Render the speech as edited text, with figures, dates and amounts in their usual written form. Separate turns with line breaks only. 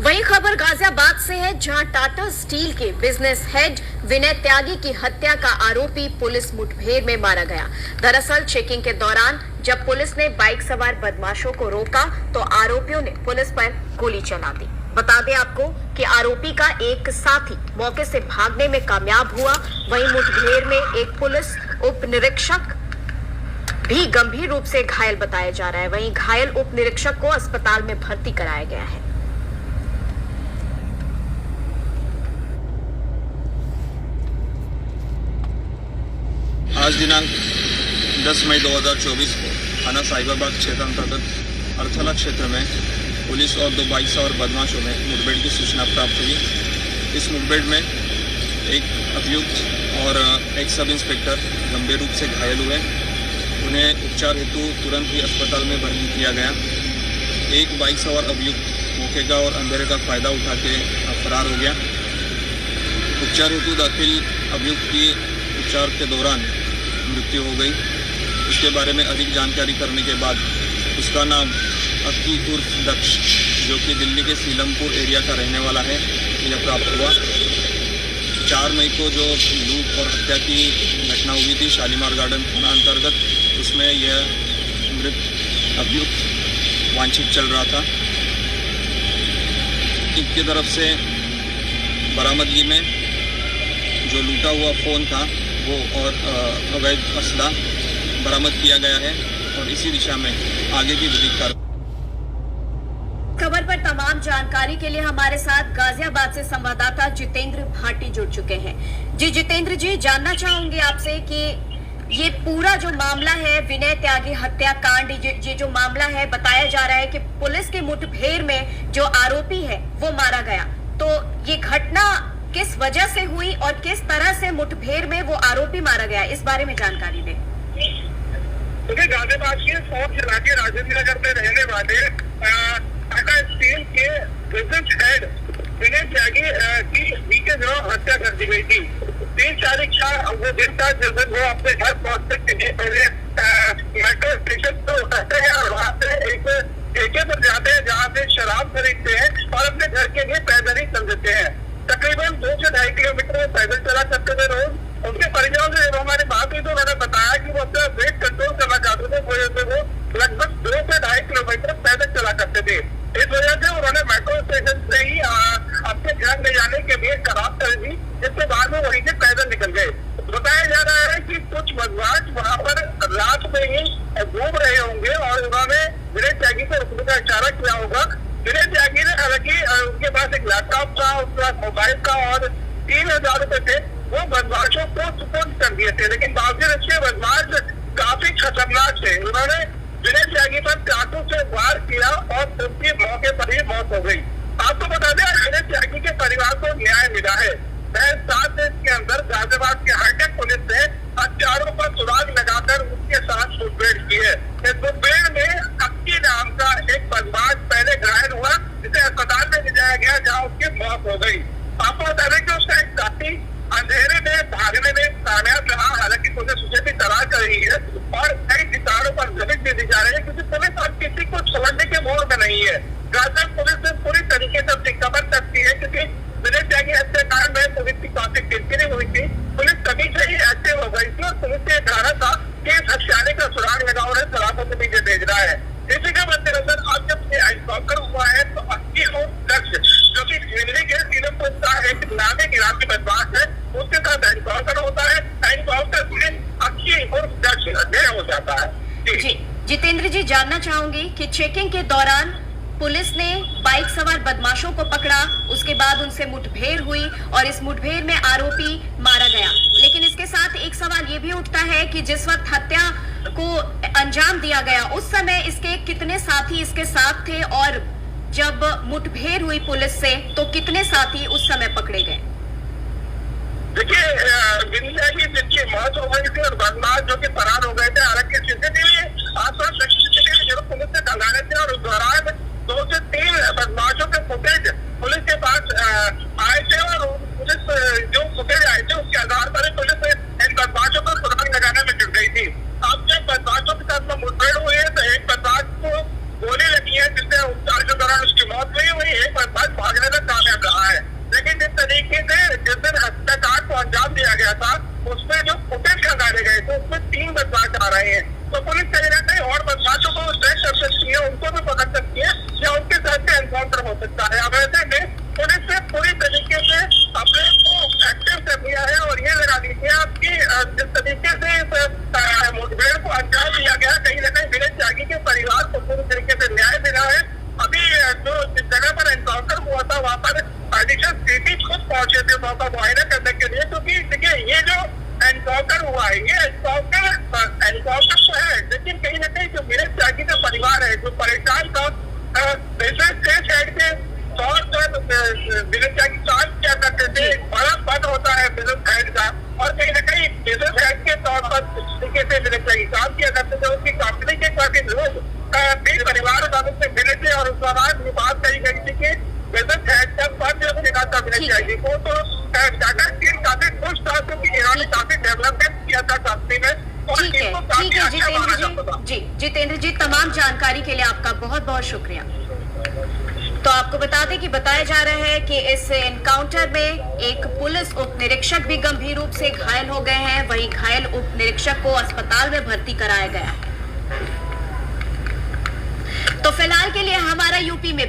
वही खबर गाजियाबाद से है, जहां टाटा स्टील के बिजनेस हेड विनय त्यागी की हत्या का आरोपी पुलिस मुठभेड़ में मारा गया। दरअसल चेकिंग के दौरान जब पुलिस ने बाइक सवार बदमाशों को रोका तो आरोपियों ने पुलिस पर गोली चला दी। बता दें आपको कि आरोपी का एक साथी मौके से भागने में कामयाब हुआ। वहीं मुठभेड़ में एक पुलिस उप निरीक्षक भी गंभीर रूप से घायल बताया जा रहा है। वहीं घायल उप निरीक्षक को अस्पताल में भर्ती कराया गया है।
आज दिनांक 10 मई 2024 को थाना साहिबाबाद क्षेत्र अंतर्गत अर्थला क्षेत्र में पुलिस और दो बाइक सवार बदमाशों में मुठभेड़ की सूचना प्राप्त हुई। इस मुठभेड़ में एक अभियुक्त और एक सब इंस्पेक्टर गंभीर रूप से घायल हुए। उन्हें उपचार हेतु तुरंत ही अस्पताल में भर्ती किया गया। एक बाइक सवार अभियुक्त मौके का और अंधेरे का फायदा उठा के फरार हो गया। उपचार हेतु दाखिल अभियुक्त की उपचार के दौरान मृत्यु हो गई। इसके बारे में अधिक जानकारी करने के बाद उसका नाम अक्की उर्फ दक्ष, जो कि दिल्ली के सीलमपुर एरिया का रहने वाला है, यह प्राप्त हुआ। 4 मई को जो लूट और हत्या की घटना हुई थी शालीमार गार्डन थाना अंतर्गत, उसमें यह मृत अभियुक्त वांछित चल रहा था। इनकी तरफ से बरामदगी में जो लूटा हुआ फ़ोन था वो और अवैध असला बरामद किया गया है और इसी दिशा में आगे की विधिक कार्रवाई।
खबर पर तमाम जानकारी के लिए हमारे साथ गाजियाबाद से संवाददाता जितेंद्र भाटी जुड़ चुके हैं। जी जितेंद्र जी, जानना चाहूंगी आपसे कि ये पूरा जो मामला है विनय त्यागी हत्याकांड, ये जो मामला है, बताया जा रहा है कि पुलिस की मुठभेड़ में जो आरोपी है वो मारा गया, तो ये घटना किस वजह से हुई और किस तरह से मुठभेड़ में वो आरोपी मारा गया, इस बारे में जानकारी दें।
क्योंकि गाजियाबाद के फोर्ट जिला के राजेंद्र नगर में रहने वाले टाटा स्टील के बिजनेस हेड विनय त्यागी की बीते दिनों हत्या कर दी गई थी। 3 तारीख का वो दिन था जिस दिन वो अपने घर पहुंचने के लिए पहले मेट्रो स्टेशन पे उतरते हैं और वहाँ से एक ठेके पर जाते हैं जहाँ से शराब खरीदते हैं और अपने घर के लिए पैदल ही चल देते हैं। तकरीबन 2 से 2.5 किलोमीटर पैदल चला करते थे रोज। उनके परिजनों से हमारी बात हुई तो उन्होंने बताया कि वो अपना वेट कंट्रोल करना चाहते थे, वो लगभग 2 से 2.5 किलोमीटर पैदल चला करते थे। इस वजह से उन्होंने मेट्रो स्टेशन से ही अपने घर ले जाने के लिए शराब खरीदी, जिसके बाद वो वहीं से पैदल निकल गए। बताया जा रहा है कि कुछ बदमाश वहाँ पर रात में ही घूम रहे होंगे और उन्होंने विनय त्यागी को रुकने का इशारा किया होगा। विनय त्यागी ने हालांकि उनके पास एक लैपटॉप था, उसके पास मोबाइल का और 3000 रुपए थे, वो बदमाशों को सुपुर्द कर दिए थे। लेकिन बावजूद इसके बदमाश काफी खतरनाक थे। उन्होंने विनय त्यागी पर चाकू से वार किया और उनकी मौके पर ही मौत हो गई। आपको बता दें विनय त्यागी के परिवार को न्याय मिला है। 7 दिन के अंदर गाजियाबाद के हाईटेक पुलिस ने हत्यारों पर सुराग लगाकर उसके साथ मुठभेड़ की है। इस मुठभेड़ में अक्की नाम का एक बदमाश पहले घायल हुआ, जिसे अस्पताल में ले जाया गया जहाँ उसकी मौत हो गई। आपको बता दें कि उसका एक साथी अंधेरे में भागने में कामयाब रहा। हालांकि पुलिस उसे भी तलाश कर रही है और कई ठिकानों पर जमीन भी दी जा रही है, क्योंकि पुलिस अब किसी को छोड़ने के मोड़ में नहीं है। गाजियाबाद पुलिस ने पूरी तरीके से अपनी कमर कसती है, क्योंकि विनय त्यागी हत्याकांड में पुलिस की काफी किरकिरी हुई थी। पुलिस तभी से ही एक्टिव हो गई थी और पुलिस ने कहा था कि हत्यारे का सुराग लगा उन्हें सलाखों के पीछे भेज रहा है। इसी के मद्देनजर आज जब एनकाउंटर हुआ है तो अक्की और दक्ष, जो कि दिल्ली के सीलमपुर का एक नामी गिरामी बदमाश है, उसके साथ एनकाउंटर होता है। एनकाउंटर में अक्की और दक्ष ढेर हो जाता है।
जी जितेंद्र जी, जानना चाहूंगी कि चेकिंग के दौरान पुलिस ने बाइक सवार बदमाशों को पकड़ा, उसके बाद उनसे मुठभेड़ हुई और इस मुठभेड़ में आरोपी मारा गया। लेकिन इसके साथ एक सवाल ये भी उठता है कि जिस वक्त हत्या को अंजाम दिया गया उस समय इसके कितने साथी इसके साथ थे और जब मुठभेड़ हुई पुलिस से तो कितने साथी उस समय पकड़े गए?
देखिए, जिनकी मौत हो गई थी और बदमाश जो कि फरार हो गए थे, हालांकि सीसीटीवी आसपास जरूर पुलिस ने खंगाले थे और उस दौरान 2 से 3 बदमाशों के फुटेज पुलिस के पास आए थे और पुलिस जो फुटेज आए थे उसके आधार पर पुलिस इन बदमाशों को सुराग लगाने में जुट गई थी। अब जब बदमाशों के साथ मुठभेड़ हुई है तो एक बदमाश को गोली लगी है, जिससे उपचार के दौरान उसकी मौत हुई। वही एक बदमाश भाग पे मिलने चाहिए काम किया करते थे, उसकी कंपनी के काफी लोग अपने परिवार वालों से मिले थे और उस दौरान ये बात कही गई थी कि बिजनेस हेड का पद निकालता मिलना
ठीक है।
चाहिए। वो तो टाटा स्टील काफी खुश था क्योंकि इन्होंने काफी डेवलपमेंट किया था कंपनी में और
ठीक है,
इनको काफी
ठीक है
अच्छा माना
जितेंद्र
जाता था।
जी। जी जितेंद्र जी, तमाम जानकारी के लिए आपका बहुत बहुत शुक्रिया। तो आपको बता दें कि बताया जा रहा है कि इस एनकाउंटर में एक पुलिस उप निरीक्षक भी गंभीर रूप से घायल हो गए हैं, वहीं घायल उप निरीक्षक को अस्पताल में भर्ती कराया गया है। तो फिलहाल के लिए हमारा यूपी में